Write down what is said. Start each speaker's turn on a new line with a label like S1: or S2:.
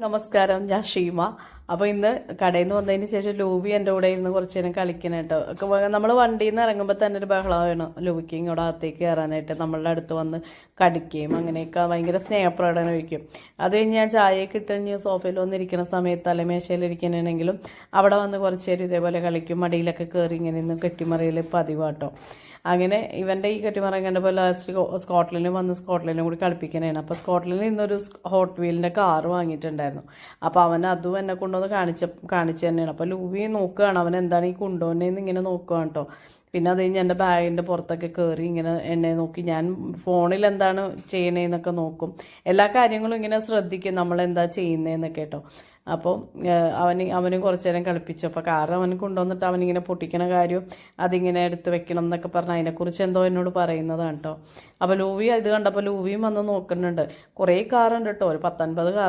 S1: നമസ്കാരം, ഞാൻ ഷീമ. അപ്പോൾ ഇന്ന് കടയിൽ നിന്ന് വന്നതിന് ശേഷം ലൂബി എൻ്റെ കൂടെ ഇരുന്ന് കുറച്ച് നേരം കളിക്കണം കേട്ടോ. നമ്മൾ വണ്ടിയിൽ നിന്ന് ഇറങ്ങുമ്പോൾ തന്നെ ഒരു ബഹളമാണ് ലൂബിക്ക് ഇങ്ങോട്ട് അകത്തേക്ക് കയറാനായിട്ട്. നമ്മളുടെ അടുത്ത് വന്ന് കടിക്കുകയും അങ്ങനെയൊക്കെ ഭയങ്കര സ്നേഹപ്രകടനം ഒഴിക്കും. അത് കഴിഞ്ഞ് ഞാൻ ചായയൊക്കെ ഇട്ട് സോഫയിൽ വന്നിരിക്കുന്ന സമയത്ത് തലമേശയിലിരിക്കണമെങ്കിലും അവിടെ വന്ന് കുറച്ച് നേരം ഇതേപോലെ കളിക്കും. മടിയിലൊക്കെ കയറി ഇങ്ങനെ നിന്ന് കെട്ടിമറിയിൽ പതിവാട്ടോ. അങ്ങനെ ഇവൻ്റെ ഈ കെട്ടിമറം കണ്ടപ്പോൾ ലാസ്റ്റ് സ്കോട്ട്ലൻഡിൽ വന്ന് സ്കോട്ട്ലൻഡിലും കൂടി കളിപ്പിക്കണേണ്. അപ്പോൾ സ്കോട്ട്ലൻഡിൽ നിന്നൊരു ഹോട്ട് വീലിൻ്റെ കാറ് വാങ്ങിയിട്ടുണ്ടായിരുന്നു. അപ്പോൾ അവൻ അതും എന്നെ കൊണ്ടുവന്ന് കാണിച്ചു തന്നെയാണ്. അപ്പോൾ ലൂബി നോക്കുകയാണ് അവൻ എന്താണ് ഈ കൊണ്ടുപോകുന്നതെന്ന് ഇങ്ങനെ നോക്കുകയാണ് കേട്ടോ. പിന്നെ അത് കഴിഞ്ഞ് എൻ്റെ ബാഗിൻ്റെ പുറത്തൊക്കെ കയറി ഇങ്ങനെ എന്നെ നോക്കി. ഞാൻ ഫോണിൽ എന്താണ് ചെയ്യണേന്നൊക്കെ നോക്കും. എല്ലാ കാര്യങ്ങളും ഇങ്ങനെ ശ്രദ്ധിക്കും നമ്മളെന്താ ചെയ്യുന്നതെന്നൊക്കെ കേട്ടോ. അപ്പോൾ അവനും കുറച്ച് നേരം കളിപ്പിച്ചു. അപ്പോൾ കാറ് അവന് കൊണ്ടുവന്നിട്ട് അവനിങ്ങനെ പൊട്ടിക്കണ കാര്യം അതിങ്ങനെ എടുത്ത് വെക്കണം എന്നൊക്കെ പറഞ്ഞ് അതിനെക്കുറിച്ച് എന്തോ എന്നോട് പറയുന്നതാണ് കേട്ടോ. അപ്പോൾ ലൂവി ഇത് കണ്ടപ്പോൾ ലൂവിയും വന്ന് നോക്കുന്നുണ്ട്. കുറേ കാറുണ്ട് കേട്ടോ, ഒരു 19 കാർ